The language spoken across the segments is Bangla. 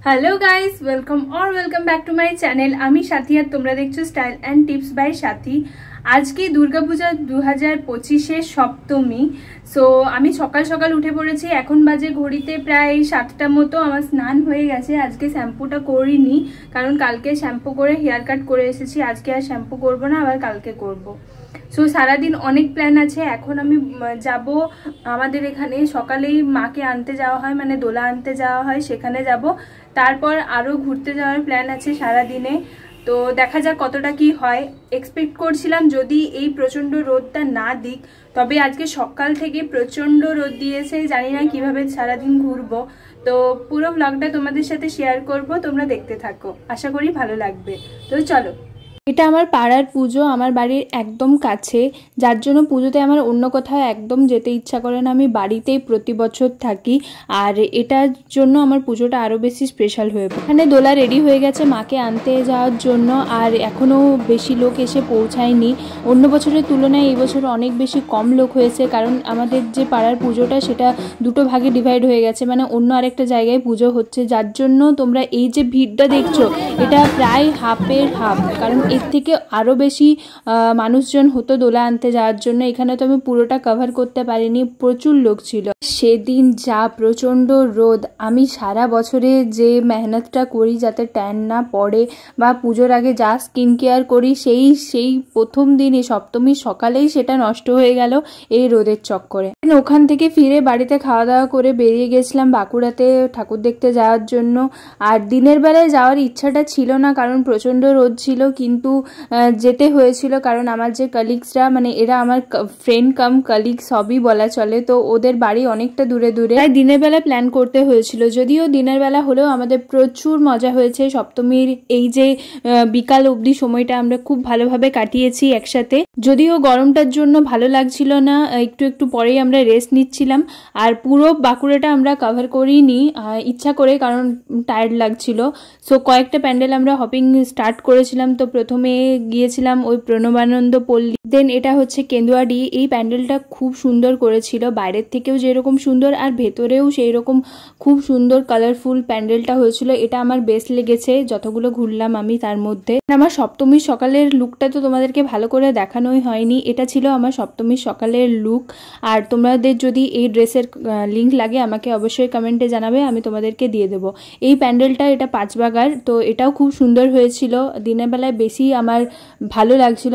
Hello guys, welcome back to my channel. आमी साथी और তোমরা দেখছো স্টাইল এন্ড টিপস বাই সাথী। আজকে দুর্গাপূজা 2025 সপ্তমী। সো আমি সকাল সকাল উঠে পড়েছি। এখন বাজে ঘড়িতে প্রায় 7টা মতো। আমার স্নান হয়ে গেছে। আজকে শ্যাম্পুটা করিনি কারণ কালকে শ্যাম্পু করে হেয়ার কাট করে এসেছি। আজকে আর শ্যাম্পু করব না, আবার কালকে করব। সো সারাদিন অনেক প্ল্যান আছে। এখন আমি যাব আমাদের এখানে, সকালেই মাকে আনতে যাওয়া হয়, মানে দোলা আনতে যাওয়া হয়, সেখানে যাব। তারপর আরও ঘুরতে যাওয়ার প্ল্যান আছে সারাদিনে। তো দেখা যাক কতটা কি হয়। এক্সপেক্ট করছিলাম যদি এই প্রচণ্ড রোদটা না দিক, তবে আজকে সকাল থেকে প্রচণ্ড রোদ দিয়েছে। জানি না কিভাবে সারাদিন ঘুরবো। তো পুরো ব্লগটা তোমাদের সাথে শেয়ার করব, তোমরা দেখতে থাকো। আশা করি ভালো লাগবে। তো চলো। এটা আমার পাড়ার পুজো, আমার বাড়ির একদম কাছে, যার জন্য পুজোতে আমার অন্য কোথাও একদম যেতে ইচ্ছা করে না। আমি বাড়িতেই প্রতি বছর থাকি, আর এটার জন্য আমার পুজোটা আরও বেশি স্পেশাল হয়ে পড়ে। এখানে দোলা রেডি হয়ে গেছে মাকে আনতে যাওয়ার জন্য, আর এখনও বেশি লোক এসে পৌঁছায়নি। অন্য বছরের তুলনায় এই বছর অনেক বেশি কম লোক হয়েছে, কারণ আমাদের যে পাড়ার পুজোটা সেটা দুটো ভাগে ডিভাইড হয়ে গেছে, মানে অন্য আরেকটা জায়গায় পুজো হচ্ছে, যার জন্য তোমরা এই যে ভিড়টা দেখছো এটা প্রায় হাফের হাফ। কারণ এর থেকে আরও বেশি মানুষজন হতো দোলা আনতে যাওয়ার জন্য। এখানে তো আমি পুরোটা কভার করতে পারিনি, প্রচুর লোক ছিল সেদিন। যা প্রচণ্ড রোদ। আমি সারা বছরে যে মেহনতটা করি যাতে ট্যান না পড়ে, বা পুজোর আগে যা স্কিন কেয়ার করি, সেই প্রথম দিনই সপ্তমীর সকালেই সেটা নষ্ট হয়ে গেল এই রোদের চক্করে। ওখান থেকে ফিরে বাড়িতে খাওয়া দাওয়া করে বেরিয়ে গেছিলাম বাঁকুড়াতে ঠাকুর দেখতে যাওয়ার জন্য। আর দিনের বেলায় যাওয়ার ইচ্ছাটা ছিল না, কারণ প্রচণ্ড রোদ ছিল, কিন্তু যেতে হয়েছিল। কারণ আমার যে কালিগসরা, মানে এরা আমার ফ্রেন্ড কাম কালিগ সবই বলা চলে, তো ওদের বাড়ি অনেকটা দূরে দূরে, তাই দিনের বেলা প্ল্যান করতে হয়েছিল। যদিও দিনের বেলা হলেও আমাদের প্রচুর মজা হয়েছে। সপ্তমীর এই যে বিকাল অবধি সময়টা আমরা খুব ভালোভাবে কাটিয়েছি একসাথে। যদিও গরমটার জন্য ভালো লাগছিল না, একটু একটু পরেই আমরা রেস্ট নিচ্ছিলাম। আর পুরো বাঁকুড়াটা আমরা কভার করিনি ইচ্ছা করে, কারণ টায়ার্ড লাগছিল। সো কয়েকটা প্যান্ডেল আমরা হপিং স্টার্ট করেছিলাম। তো প্রথমে গিয়েছিলাম ওই প্রণবানন্দ পল্লী, দেন এটা হচ্ছে কেন্দুয়াডি। এই প্যান্ডেলটা খুব সুন্দর করেছিল, বাইরের থেকেও যেরকম সুন্দর আর ভেতরেও সেই রকম খুব সুন্দর কালারফুল প্যান্ডেলটা হয়েছিল। এটা আমার বেস্ট লেগেছে যতগুলো ঘুরলাম আমি তার মধ্যে। আমার সপ্তমীর সকালের লুকটা তো তোমাদেরকে ভালো করে দেখানোই হয়নি, এটা ছিল আমার সপ্তমীর সকালের লুক। আর তোমাদের যদি এই ড্রেসের লিঙ্ক লাগে আমাকে অবশ্যই কমেন্টে জানাবে, আমি তোমাদেরকে দিয়ে দেবো। এই প্যান্ডেলটা এটা পাঁচবাগার, তো এটাও খুব সুন্দর হয়েছিল। দিনের বেলায় বেশি আমার ভালো লাগছিল।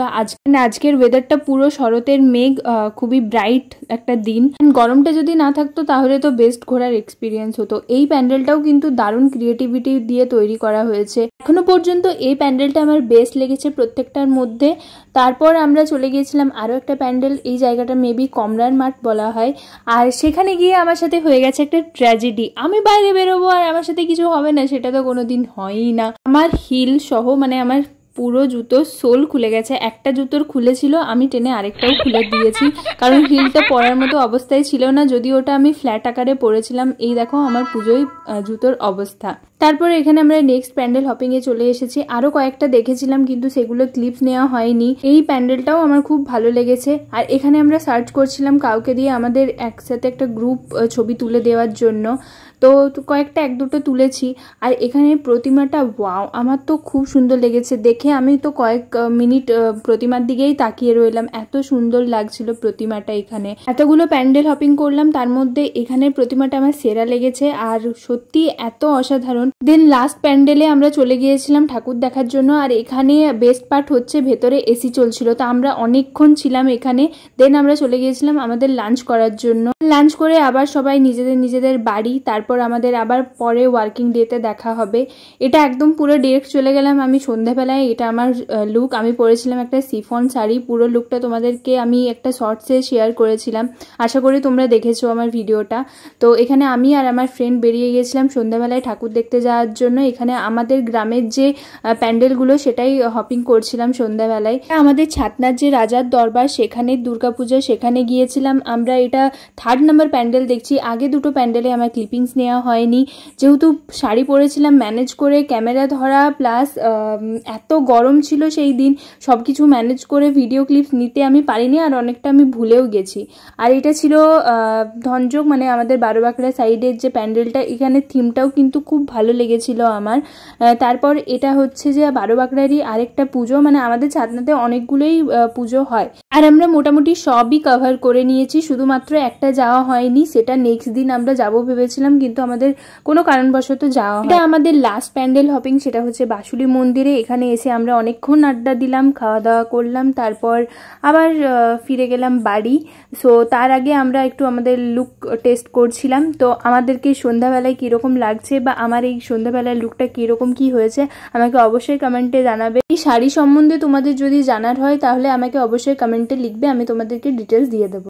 আজকের ওয়েদারটা পুরো শরতের মেঘ, খুবই ব্রাইট একটা দিন। গরমটা যদি না থাকতো তাহলে তো বেস্ট ঘোরার এক্সপিরিয়েন্স হতো। এই প্যান্ডেলটাও কিন্তু দারুণ ক্রিয়েটিভিটি দিয়ে তৈরি করা হয়েছে। এখনো পর্যন্ত এই প্যান্ডেলটা আমার বেস্ট লেগেছে প্রত্যেকটার মধ্যে। তারপর আমরা চলে গিয়েছিলাম আরও একটা প্যান্ডেল, এই জায়গাটা মেবি কমলার মাঠ বলা হয়। আর সেখানে গিয়ে আমার সাথে হয়ে গেছে একটা ট্র্যাজেডি। আমি বাইরে বেরোবো আর আমার সাথে কিছু হবে না, সেটা তো কোনোদিন হয়ই না। আমার হিল সহ, মানে আমার পুরো জুতোর সোল খুলে গেছে। একটা জুতোর খুলেছিল, আমি টেনে আরেকটাও খুলে দিয়েছি, কারণ হিলটা পরার মতো অবস্থায় ছিল না। যদি ওটা আমি ফ্ল্যাট আকারে পরেছিলাম। এই দেখো আমার পুজোয় জুতোর অবস্থা। তারপরে এখানে আমরা নেক্সট প্যান্ডেল হপিংয়ে চলে এসেছি। আরও কয়েকটা দেখেছিলাম কিন্তু সেগুলো ক্লিপস নেওয়া হয়নি। এই প্যান্ডেলটাও আমার খুব ভালো লেগেছে। আর এখানে আমরা সার্চ করছিলাম কাউকে দিয়ে আমাদের একসাথে একটা গ্রুপ ছবি তুলে দেওয়ার জন্য। তো কয়েকটা এক দুটো তুলেছি। আর এখানে প্রতিমাটা ওয়াও, আমার তো খুব সুন্দর লেগেছে দেখে। আমি তো কয়েক মিনিট প্রতিমার দিকেই তাকিয়ে রইলাম, এত সুন্দর লাগছিল প্রতিমাটা। এখানে এতগুলো প্যান্ডেল হপিং করলাম, তার মধ্যে এখানের প্রতিমাটা আমার সেরা লেগেছে, আর সত্যি এত অসাধারণ। দেন লাস্ট প্যান্ডেলে আমরা চলে গিয়েছিলাম ঠাকুর দেখার জন্য। আর এখানে বেস্ট পার্ট হচ্ছে ভেতরে এসি চলছিল, তো আমরা অনেকক্ষণ ছিলাম এখানে। দেন আমরা চলে গিয়েছিলাম আমাদের লাঞ্চ করার জন্য। লাঞ্চ করে আবার সবাই নিজেদের বাড়ি। তারপর আমাদের আবার পরে ওয়ার্কিং ডেতে দেখা হবে। এটা একদম পুরো ডিরেক্ট চলে গেলাম আমি সন্ধ্যাবেলায়। এটা আমার লুক। আমি পরেছিলাম একটা সিফন শাড়ি। পুরো লুকটা তোমাদেরকে আমি একটা শর্টসে শেয়ার করেছিলাম, আশা করি তোমরা দেখেছো আমার ভিডিওটা। তো এখানে আমি আর আমার ফ্রেন্ড বেরিয়ে গিয়েছিলাম সন্ধ্যাবেলায় ঠাকুর দেখতে যাওয়ার জন্য। এখানে আমাদের গ্রামের যে প্যান্ডেলগুলো সেটাই হপিং করছিলাম সন্ধ্যাবেলায়। আমাদের ছাতনার যে রাজার দরবার, সেখানে দুর্গাপূজা, সেখানে গিয়েছিলাম আমরা। এটা 3rd নাম্বার প্যান্ডেল দেখছি। আগে দুটো প্যান্ডেলে আমার ক্লিপিংস নেওয়া হয়নি, যেহেতু শাড়ি পরেছিলাম ম্যানেজ করে ক্যামেরা ধরা প্লাস এত গরম ছিল সেই দিন, সব কিছু ম্যানেজ করে ভিডিও ক্লিপস নিতে আমি পারিনি, আর অনেকটা আমি ভুলেও গেছি। আর এটা ছিল ধনযোগ, মানে আমাদের বারোবাঁকড়া সাইডের যে প্যান্ডেলটা, এখানে থিমটাও কিন্তু খুব ভালো লেগেছিল আমার। তারপর এটা হচ্ছে যে বারোবাঁকড়ারই আরেকটা পুজো, মানে আমাদের ছাতনাতে অনেকগুলোই পুজো হয়, আর আমরা মোটামুটি সবই কভার করে নিয়েছি, শুধুমাত্র একটা যাওয়া হয়নি, সেটা নেক্সট দিন আমরা যাব ভেবেছিলাম, কিন্তু আমাদের কোনো কারণবশত যাওয়া হয়। এটা আমাদের লাস্ট প্যান্ডেল হপিং, সেটা হচ্ছে বাসুলি মন্দিরে। এখানে এসে আমরা অনেকক্ষণ আড্ডা দিলাম, খাওয়া দাওয়া করলাম, তারপর আবার ফিরে গেলাম বাড়ি। সো তার আগে আমরা একটু আমাদের লুক টেস্ট করছিলাম, তো আমাদেরকে সন্ধ্যাবেলায় কীরকম লাগছে বা আমার এই সন্ধ্যাবেলার লুকটা কীরকম কি হয়েছে আমাকে অবশ্যই কমেন্টে জানাবে। এই শাড়ি সম্বন্ধে তোমাদের যদি জানার হয় তাহলে আমাকে অবশ্যই কমেন্টে লিখবে, আমি তোমাদেরকে ডিটেলস দিয়ে দেবো।